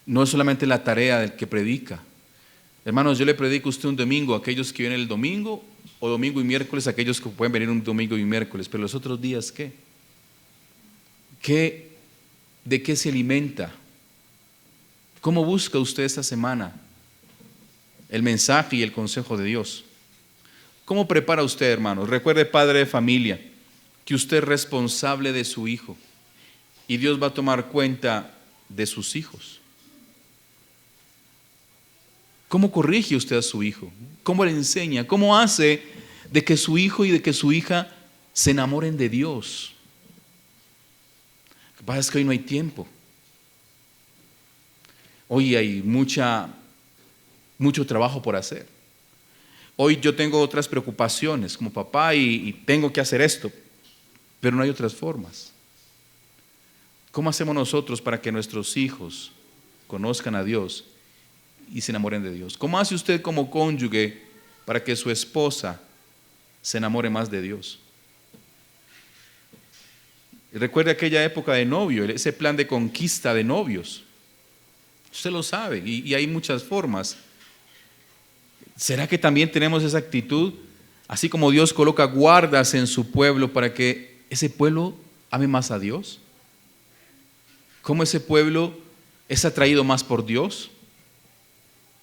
No es solamente la tarea del que predica. Hermanos, yo le predico a usted un domingo a aquellos que vienen el domingo, o domingo y miércoles a aquellos que pueden venir un domingo y miércoles, pero los otros días, ¿qué? ¿De qué se alimenta? ¿Cómo busca usted esta semana el mensaje y el consejo de Dios? ¿Cómo prepara usted, hermanos? Recuerde, padre de familia, que usted es responsable de su hijo y Dios va a tomar cuenta de sus hijos. ¿Cómo corrige usted a su hijo? ¿Cómo le enseña? ¿Cómo hace de que su hijo y de que su hija se enamoren de Dios? Lo que pasa es que hoy no hay tiempo. Hoy hay mucho trabajo por hacer. Hoy yo tengo otras preocupaciones como papá y tengo que hacer esto, pero no hay otras formas. ¿Cómo hacemos nosotros para que nuestros hijos conozcan a Dios y se enamoren de Dios? ¿Cómo hace usted como cónyuge para que su esposa se enamore más de Dios? Recuerde aquella época de novio, ese plan de conquista de novios. Usted lo sabe y hay muchas formas. ¿Será que también tenemos esa actitud? Así como Dios coloca guardas en su pueblo para que ese pueblo ame más a Dios. ¿Cómo ese pueblo es atraído más por Dios?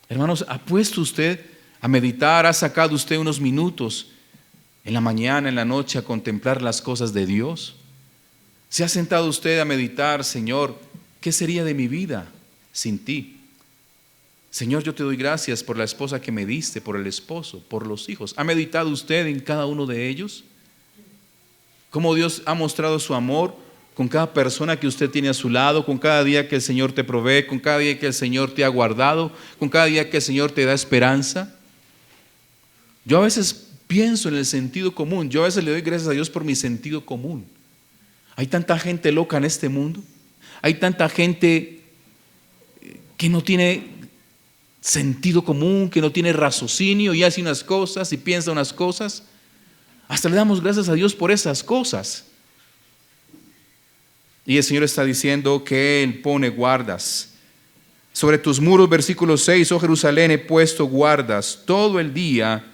Hermanos, ¿ha puesto usted a meditar? ¿Ha sacado usted unos minutos en la mañana, en la noche, a contemplar las cosas de Dios? ¿Se ha sentado usted a meditar, Señor, qué sería de mi vida sin ti? Señor, yo te doy gracias por la esposa que me diste, por el esposo, por los hijos. ¿Ha meditado usted en cada uno de ellos? ¿Cómo Dios ha mostrado su amor con cada persona que usted tiene a su lado, con cada día que el Señor te provee, con cada día que el Señor te ha guardado, con cada día que el Señor te da esperanza? Yo a veces pienso en el sentido común. Yo a veces le doy gracias a Dios por mi sentido común. Hay tanta gente loca en este mundo. Hay tanta gente que no tiene sentido común, que no tiene raciocinio y hace unas cosas y piensa unas cosas. Hasta le damos gracias a Dios por esas cosas. Y el Señor está diciendo que Él pone guardas sobre tus muros. Versículo 6, oh Jerusalén, he puesto guardas todo el día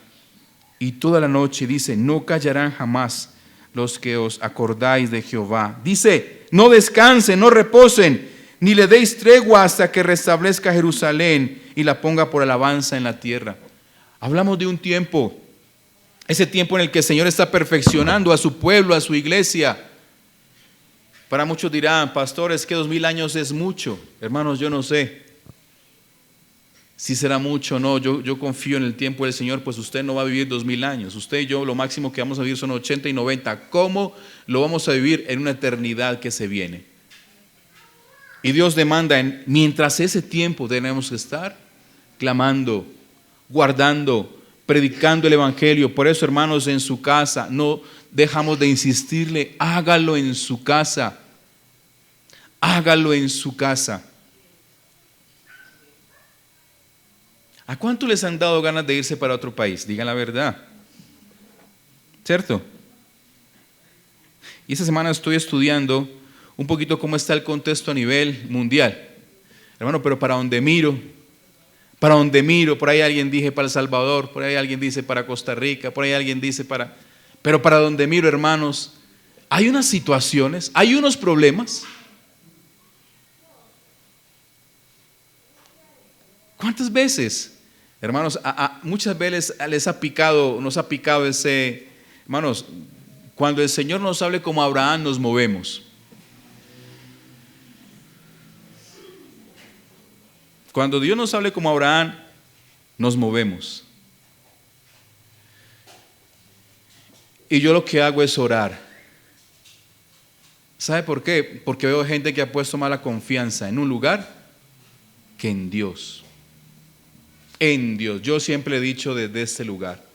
y toda la noche. Dice, no callarán jamás los que os acordáis de Jehová. Dice, no descansen, no reposen, ni le deis tregua hasta que restablezca Jerusalén y la ponga por alabanza en la tierra. Hablamos de un tiempo, ese tiempo en el que el Señor está perfeccionando a su pueblo, a su iglesia. Para muchos dirán, pastores, que 2000 años es mucho. Hermanos, yo no sé si será mucho o no. Yo confío en el tiempo del Señor, pues usted no va a vivir 2000 años. Usted y yo lo máximo que vamos a vivir son 80 y 90. ¿Cómo lo vamos a vivir en una eternidad que se viene? Y Dios demanda, mientras ese tiempo tenemos que estar clamando, guardando, predicando el Evangelio. Por eso, hermanos, en su casa, no dejamos de insistirle, hágalo en su casa. Hágalo en su casa. ¿A cuánto les han dado ganas de irse para otro país? Digan la verdad. ¿Cierto? Y esta semana estoy estudiando un poquito cómo está el contexto a nivel mundial. Hermano, pero para donde miro, por ahí alguien dice para El Salvador, por ahí alguien dice para Costa Rica, por ahí alguien dice pero para donde miro, hermanos, hay unas situaciones, hay unos problemas. ¿Cuántas veces, hermanos, muchas veces nos ha picado ese, hermanos, cuando el Señor nos hable como Abraham, nos movemos. Cuando Dios nos hable como Abraham, nos movemos. Y yo lo que hago es orar. ¿Sabe por qué? Porque veo gente que ha puesto mala confianza en un lugar que en Dios. En Dios. Yo siempre he dicho desde este lugar,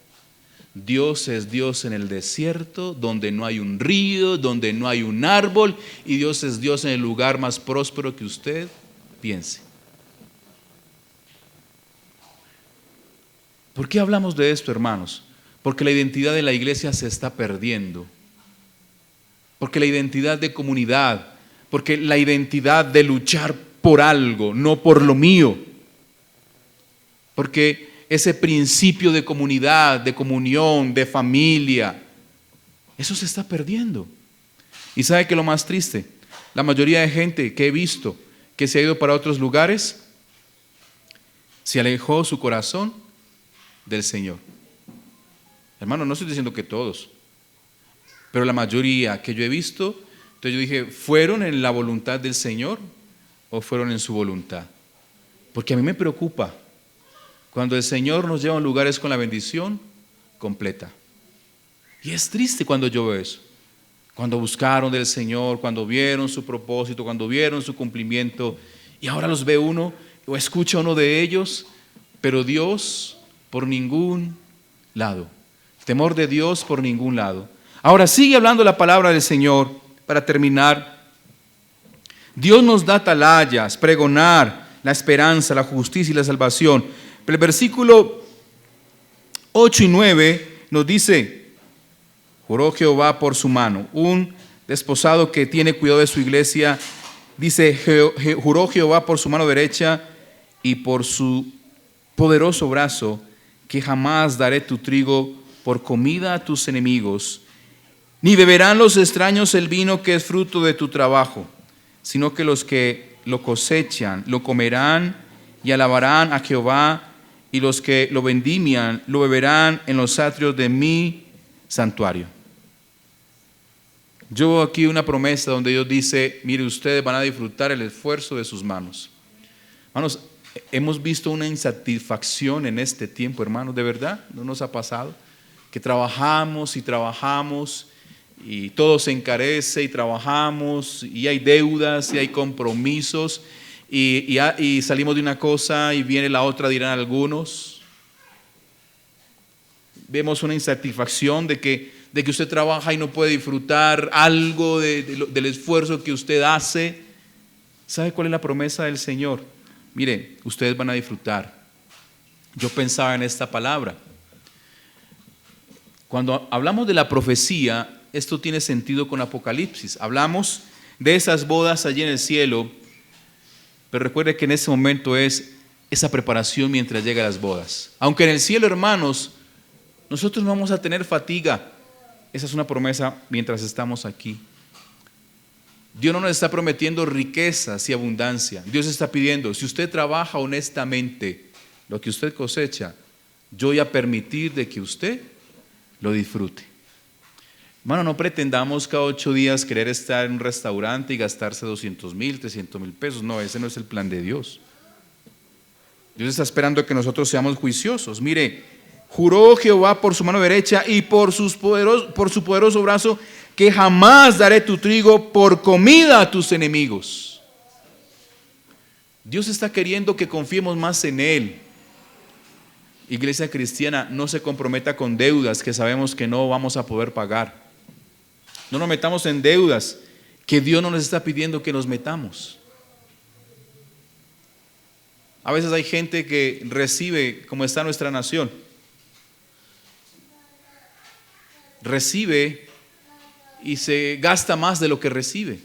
Dios es Dios en el desierto, donde no hay un río, donde no hay un árbol, y Dios es Dios en el lugar más próspero que usted piense. ¿Por qué hablamos de esto, hermanos? Porque la identidad de la iglesia se está perdiendo. Porque la identidad de comunidad, porque la identidad de luchar por algo, no por lo mío. Porque ese principio de comunidad, de comunión, de familia, eso se está perdiendo. ¿Y sabe qué es lo más triste? La mayoría de gente que he visto que se ha ido para otros lugares, se alejó su corazón del Señor. Hermano, no estoy diciendo que todos, pero la mayoría que yo he visto, entonces yo dije, ¿fueron en la voluntad del Señor o fueron en su voluntad? Porque a mí me preocupa cuando el Señor nos lleva a lugares con la bendición completa. Y es triste cuando yo veo eso. Cuando buscaron del Señor, cuando vieron su propósito, cuando vieron su cumplimiento, y ahora los ve uno o escucha uno de ellos, pero Dios por ningún lado. El temor de Dios por ningún lado. Ahora sigue hablando la palabra del Señor para terminar. Dios nos da atalayas, pregonar la esperanza, la justicia y la salvación. Pero el versículo 8 y 9 nos dice, juró Jehová por su mano. Un desposado que tiene cuidado de su iglesia dice, juró Jehová por su mano derecha y por su poderoso brazo, que jamás daré tu trigo por comida a tus enemigos, ni beberán los extraños el vino que es fruto de tu trabajo, sino que los que lo cosechan lo comerán y alabarán a Jehová, y los que lo vendimian lo beberán en los atrios de mi santuario. Yo veo aquí una promesa donde Dios dice, mire, ustedes van a disfrutar el esfuerzo de sus manos. Hermanos, hemos visto una insatisfacción en este tiempo, hermanos, de verdad, ¿no nos ha pasado? Que trabajamos y todo se encarece y trabajamos y hay deudas y hay compromisos y salimos de una cosa y viene la otra, dirán algunos. Vemos una insatisfacción de que usted trabaja y no puede disfrutar algo del esfuerzo que usted hace. ¿Sabe cuál es la promesa del Señor? Mire, ustedes van a disfrutar. Yo pensaba en esta palabra. Cuando hablamos de la profecía, esto tiene sentido con Apocalipsis. Hablamos de esas bodas allí en el cielo, pero recuerde que en ese momento es esa preparación mientras llegan las bodas. Aunque en el cielo, hermanos, nosotros no vamos a tener fatiga. Esa es una promesa mientras estamos aquí. Dios no nos está prometiendo riquezas y abundancia. Dios está pidiendo, si usted trabaja honestamente lo que usted cosecha, yo voy a permitir de que usted lo disfrute. Hermano, no pretendamos cada 8 días querer estar en un restaurante y gastarse 200,000, 300,000 pesos. No, ese no es el plan de Dios. Dios está esperando que nosotros seamos juiciosos. Mire, juró Jehová por su mano derecha y por su poderoso brazo, que jamás daré tu trigo por comida a tus enemigos. Dios está queriendo que confiemos más en Él. Iglesia cristiana, no se comprometa con deudas que sabemos que no vamos a poder pagar. No nos metamos en deudas que Dios no nos está pidiendo que nos metamos. A veces hay gente que recibe, como está nuestra nación, recibe y se gasta más de lo que recibe.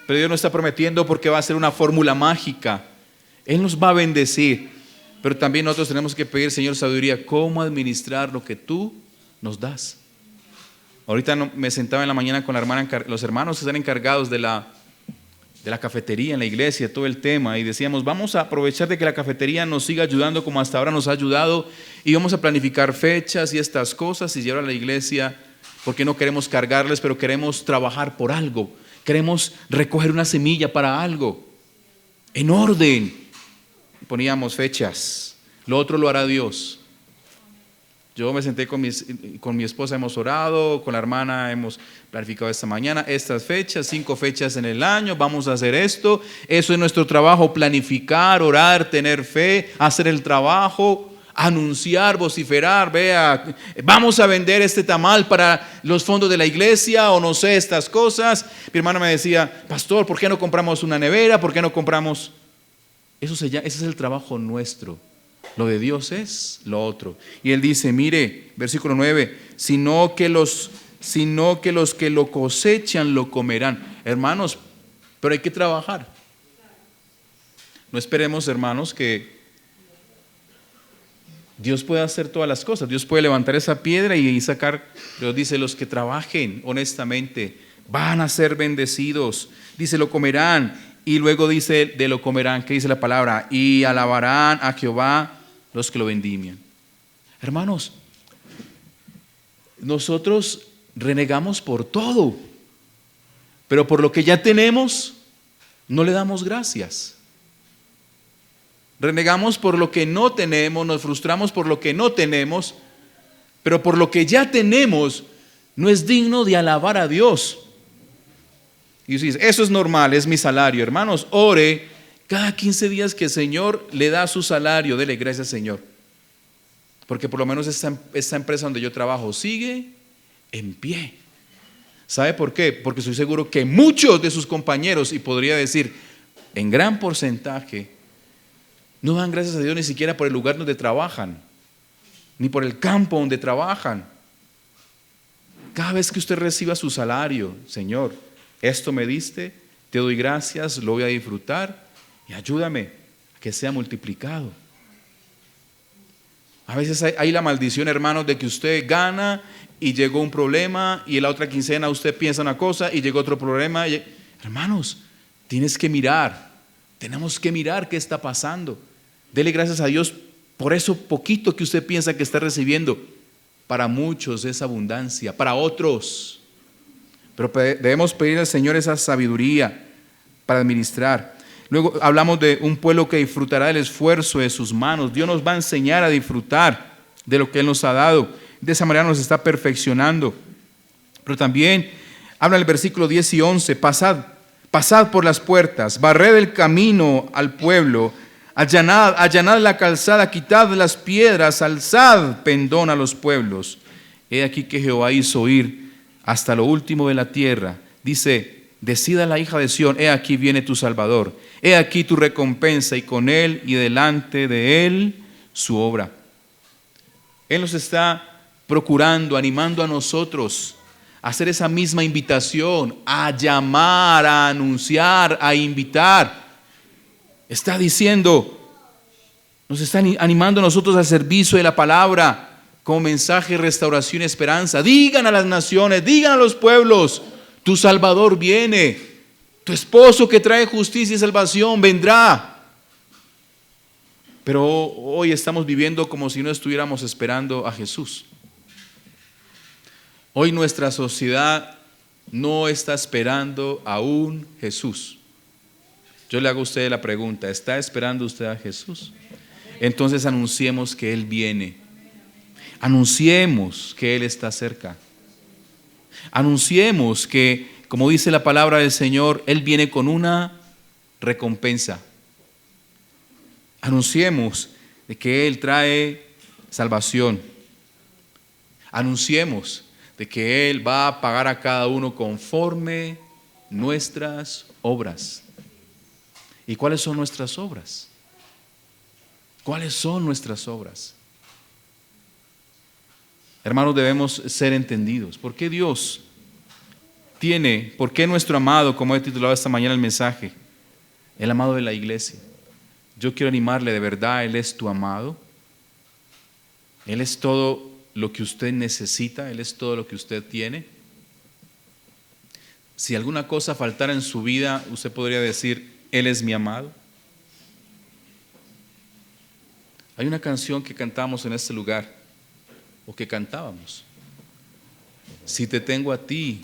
Pero Dios no está prometiendo porque va a ser una fórmula mágica. Él nos va a bendecir. Pero también nosotros tenemos que pedir, Señor, sabiduría, cómo administrar lo que tú nos das. Ahorita me sentaba en la mañana con la hermana, los hermanos que están encargados de la cafetería en la iglesia, todo el tema, y decíamos, vamos a aprovechar de que la cafetería nos siga ayudando como hasta ahora nos ha ayudado, y vamos a planificar fechas y estas cosas y llevar a la iglesia, porque no queremos cargarles, pero queremos trabajar por algo, queremos recoger una semilla para algo, en orden. Poníamos fechas, lo otro lo hará Dios. Yo me senté con mi esposa, hemos orado, con la hermana hemos planificado esta mañana, estas fechas, 5 fechas en el año, vamos a hacer esto. Eso es nuestro trabajo, planificar, orar, tener fe, hacer el trabajo, anunciar, vociferar, vea, vamos a vender este tamal para los fondos de la iglesia o no sé, estas cosas. Mi hermana me decía, pastor, ¿por qué no compramos una nevera? ¿Por qué no compramos? Ese es el trabajo nuestro. Lo de Dios es lo otro. Y Él dice, mire, versículo 9, sino que los que lo cosechan lo comerán. Hermanos, pero hay que trabajar. No esperemos, hermanos, que Dios pueda hacer todas las cosas. Dios puede levantar esa piedra y sacar. Dios dice, los que trabajen honestamente van a ser bendecidos. Dice, lo comerán. Y luego dice, de lo comerán, ¿qué dice la palabra? Y alabarán a Jehová los que lo vendimian. Hermanos, nosotros renegamos por todo, pero por lo que ya tenemos, no le damos gracias. Renegamos por lo que no tenemos, nos frustramos por lo que no tenemos, pero por lo que ya tenemos, no es digno de alabar a Dios. Y dices, eso es normal, es mi salario. Hermanos, ore cada 15 días que el Señor le da su salario, dele gracias Señor. Porque por lo menos esta empresa donde yo trabajo sigue en pie. ¿Sabe por qué? Porque estoy seguro que muchos de sus compañeros, y podría decir en gran porcentaje, no dan gracias a Dios ni siquiera por el lugar donde trabajan, ni por el campo donde trabajan. Cada vez que usted reciba su salario, Señor, esto me diste, te doy gracias, lo voy a disfrutar y ayúdame a que sea multiplicado. A veces hay la maldición, hermanos, de que usted gana y llegó un problema y en la otra quincena usted piensa una cosa y llegó otro problema. Hermanos, tienes que mirar, tenemos que mirar qué está pasando. Dele gracias a Dios por eso poquito que usted piensa que está recibiendo. Para muchos es abundancia, para otros. Pero debemos pedir al Señor esa sabiduría para administrar. Luego hablamos de un pueblo que disfrutará del esfuerzo de sus manos. Dios nos va a enseñar a disfrutar de lo que Él nos ha dado. De esa manera nos está perfeccionando. Pero también habla el versículo 10 y 11. Pasad por las puertas, barred el camino al pueblo, allanad la calzada, quitad las piedras, alzad pendón a los pueblos. He aquí que Jehová hizo oír hasta lo último de la tierra. Dice, decida la hija de Sión, he aquí viene tu Salvador, he aquí tu recompensa, y con Él y delante de Él su obra. Él nos está procurando, animando a nosotros a hacer esa misma invitación, a llamar, a anunciar, a invitar. Está diciendo, nos está animando a nosotros al servicio de la palabra como mensaje, restauración y esperanza. Digan a las naciones, digan a los pueblos, tu Salvador viene, tu esposo que trae justicia y salvación vendrá. Pero hoy estamos viviendo como si no estuviéramos esperando a Jesús. Hoy nuestra sociedad no está esperando aún Jesús. Yo le hago a usted la pregunta, ¿está esperando usted a Jesús? Entonces anunciemos que Él viene. Anunciemos que Él está cerca. Anunciemos que, como dice la palabra del Señor, Él viene con una recompensa. Anunciemos de que Él trae salvación. Anunciemos de que Él va a pagar a cada uno conforme nuestras obras. ¿Y cuáles son nuestras obras? ¿Cuáles son nuestras obras? Hermanos, debemos ser entendidos. ¿Por qué Dios tiene, ¿por qué nuestro amado, como he titulado esta mañana el mensaje, el amado de la iglesia? Yo quiero animarle de verdad, Él es tu amado. Él es todo lo que usted necesita, Él es todo lo que usted tiene. Si alguna cosa faltara en su vida, usted podría decir, Él es mi amado. Hay una canción que cantamos en este lugar, o que cantábamos. Si te tengo a ti,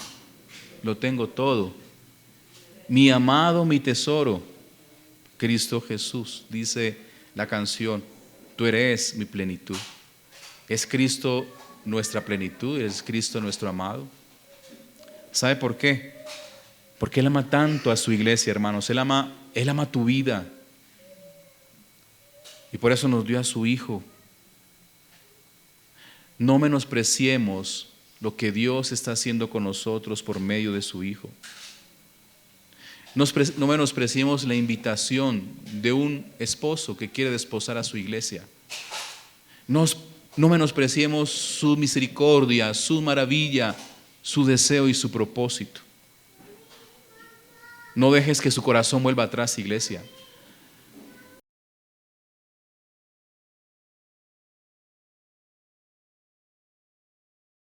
lo tengo todo. Mi amado, mi tesoro, Cristo Jesús, dice la canción, tú eres mi plenitud. ¿Es Cristo nuestra plenitud? ¿Es Cristo nuestro amado? ¿Sabe por qué? Porque Él ama tanto a su iglesia, hermanos. Él ama tu vida. Y por eso nos dio a su Hijo. No menospreciemos lo que Dios está haciendo con nosotros por medio de su Hijo. No menospreciemos la invitación de un esposo que quiere desposar a su iglesia. No menospreciemos su misericordia, su maravilla, su deseo y su propósito. No dejes que su corazón vuelva atrás, iglesia.